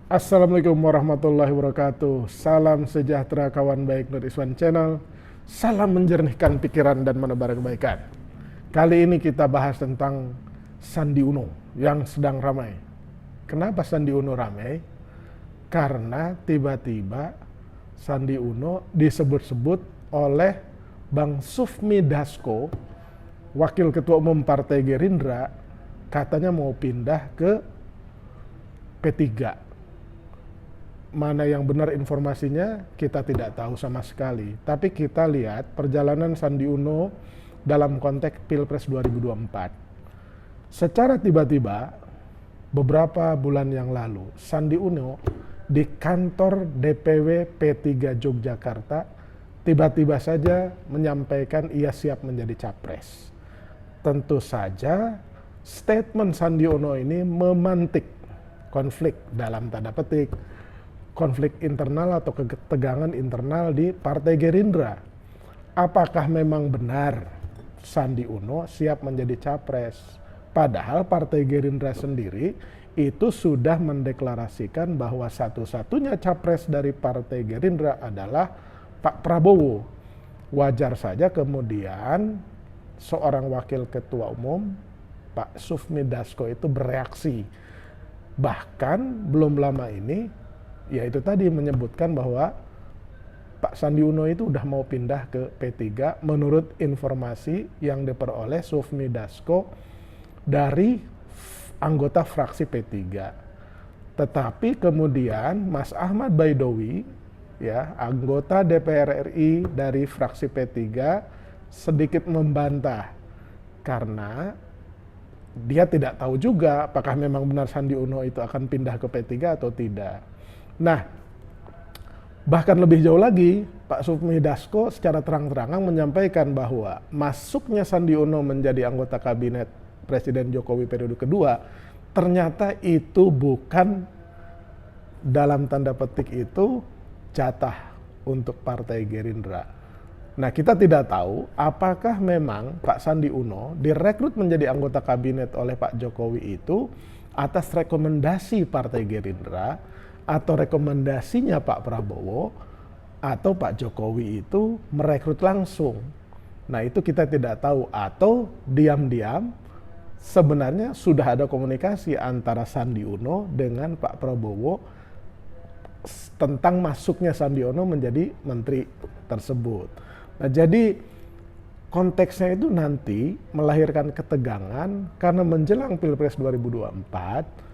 Assalamualaikum warahmatullahi wabarakatuh. Salam sejahtera kawan baik Nur Iswan Channel. Salam menjernihkan pikiran dan menebar kebaikan. Kali ini kita bahas tentang Sandi Uno yang sedang ramai. Kenapa Sandi Uno ramai? Karena tiba-tiba Sandi Uno disebut-sebut oleh Bang Sufmi Dasko, Wakil Ketua Umum Partai Gerindra, katanya mau pindah ke P3. Mana yang benar informasinya kita tidak tahu sama sekali. Tapi kita lihat perjalanan Sandi Uno dalam konteks Pilpres 2024. Secara tiba-tiba beberapa bulan yang lalu Sandi Uno di kantor DPW P3 Yogyakarta tiba-tiba saja menyampaikan ia siap menjadi capres. Tentu saja statement Sandi Uno ini memantik konflik dalam tanda petik, konflik internal atau ketegangan internal di Partai Gerindra. Apakah memang benar Sandi Uno siap menjadi capres? Padahal Partai Gerindra sendiri itu sudah mendeklarasikan bahwa satu-satunya capres dari Partai Gerindra adalah Pak Prabowo. Wajar saja kemudian seorang wakil ketua umum, Pak Sufmi Dasko itu bereaksi. Bahkan belum lama ini ya itu tadi menyebutkan bahwa Pak Sandi Uno itu udah mau pindah ke P3 menurut informasi yang diperoleh Sufmi Dasko dari anggota fraksi P3. Tetapi kemudian Mas Ahmad Baidowi, ya, anggota DPR RI dari fraksi P3 sedikit membantah karena dia tidak tahu juga apakah memang benar Sandi Uno itu akan pindah ke P3 atau tidak. Nah, bahkan lebih jauh lagi, Pak Sufmi Dasko secara terang-terangan menyampaikan bahwa masuknya Sandi Uno menjadi anggota kabinet Presiden Jokowi periode kedua, ternyata itu bukan dalam tanda petik itu jatah untuk Partai Gerindra. Nah, kita tidak tahu apakah memang Pak Sandi Uno direkrut menjadi anggota kabinet oleh Pak Jokowi itu atas rekomendasi Partai Gerindra, atau rekomendasinya Pak Prabowo, atau Pak Jokowi itu merekrut langsung. Nah, itu kita tidak tahu, atau diam-diam sebenarnya sudah ada komunikasi antara Sandi Uno dengan Pak Prabowo tentang masuknya Sandi Uno menjadi menteri tersebut. Nah, jadi konteksnya itu nanti melahirkan ketegangan karena menjelang Pilpres 2024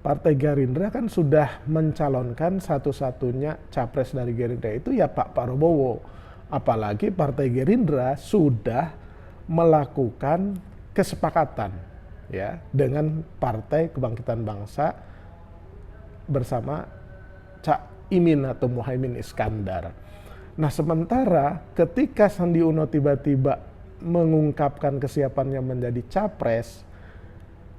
Partai Gerindra kan sudah mencalonkan satu-satunya capres dari Gerindra itu ya Pak Prabowo. Apalagi Partai Gerindra sudah melakukan kesepakatan ya dengan Partai Kebangkitan Bangsa bersama Cak Imin atau Muhaimin Iskandar. Nah, sementara ketika Sandi Uno tiba-tiba mengungkapkan kesiapannya menjadi capres,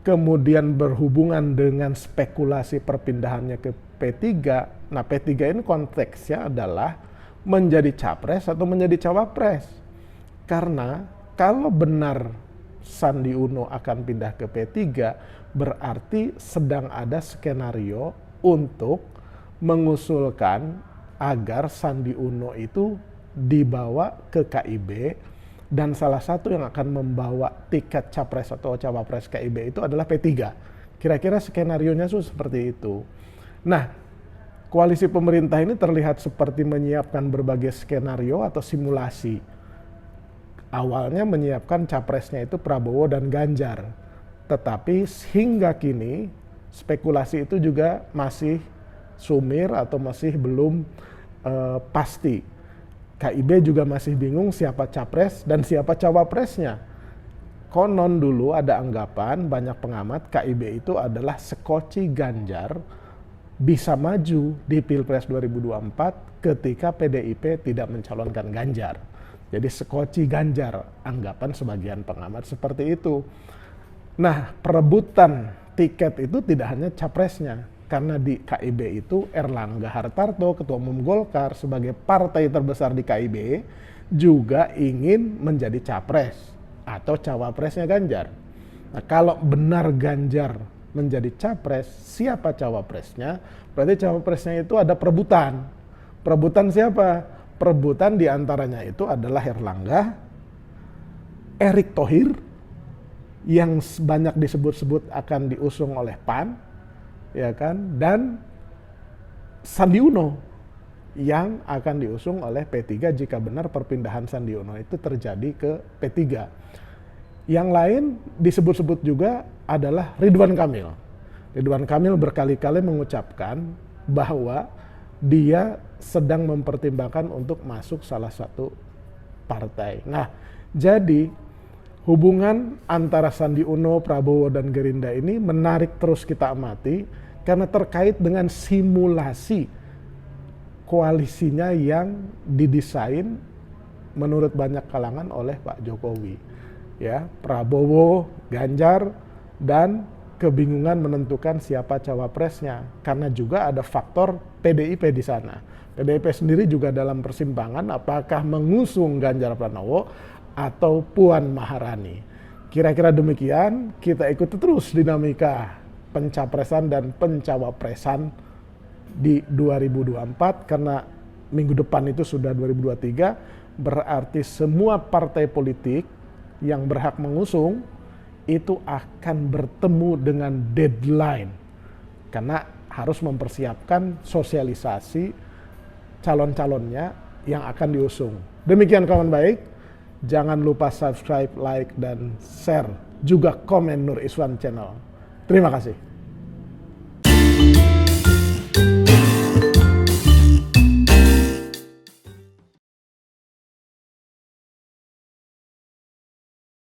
kemudian berhubungan dengan spekulasi perpindahannya ke P3. Nah, P3 ini konteksnya adalah menjadi capres atau menjadi cawapres. Karena kalau benar Sandi Uno akan pindah ke P3, berarti sedang ada skenario untuk mengusulkan agar Sandi Uno itu dibawa ke KIB, dan salah satu yang akan membawa tiket capres atau cawapres KIB itu adalah P3. Kira-kira skenarionya seperti itu. Nah, koalisi pemerintah ini terlihat seperti menyiapkan berbagai skenario atau simulasi. Awalnya menyiapkan capresnya itu Prabowo dan Ganjar. Tetapi hingga kini spekulasi itu juga masih sumir atau masih belum pasti. KIB juga masih bingung siapa capres dan siapa cawapresnya. Konon dulu ada anggapan banyak pengamat KIB itu adalah sekoci Ganjar bisa maju di Pilpres 2024 ketika PDIP tidak mencalonkan Ganjar. Jadi sekoci Ganjar, anggapan sebagian pengamat seperti itu. Nah, perebutan tiket itu tidak hanya capresnya, karena di KIB itu Erlangga Hartarto, Ketua Umum Golkar sebagai partai terbesar di KIB juga ingin menjadi capres atau cawapresnya Ganjar. Nah, kalau benar Ganjar menjadi capres, siapa cawapresnya? Berarti cawapresnya itu ada perebutan. Perebutan siapa? Perebutan diantaranya itu adalah Herlangga, Erick Thohir, yang banyak disebut-sebut akan diusung oleh PAN, ya kan, dan Sandi Uno yang akan diusung oleh P3 jika benar perpindahan Sandi Uno itu terjadi ke P3. Yang lain disebut-sebut juga adalah Ridwan Kamil. Ridwan Kamil berkali-kali mengucapkan bahwa dia sedang mempertimbangkan untuk masuk salah satu partai. Nah, jadi hubungan antara Sandi Uno, Prabowo, dan Gerindra ini menarik terus kita amati karena terkait dengan simulasi koalisinya yang didesain menurut banyak kalangan oleh Pak Jokowi. Ya, Prabowo, Ganjar, dan kebingungan menentukan siapa cawapresnya karena juga ada faktor PDIP di sana. PDIP sendiri juga dalam persimpangan apakah mengusung Ganjar Pranowo atau Puan Maharani. Kira-kira demikian, kita ikuti terus dinamika pencapresan dan pencawapresan di 2024 karena minggu depan itu sudah 2023, berarti semua partai politik yang berhak mengusung itu akan bertemu dengan deadline karena harus mempersiapkan sosialisasi calon-calonnya yang akan diusung. Demikian kawan baik, jangan lupa subscribe, like, dan share, juga komen Nur Iswan Channel. Terima kasih.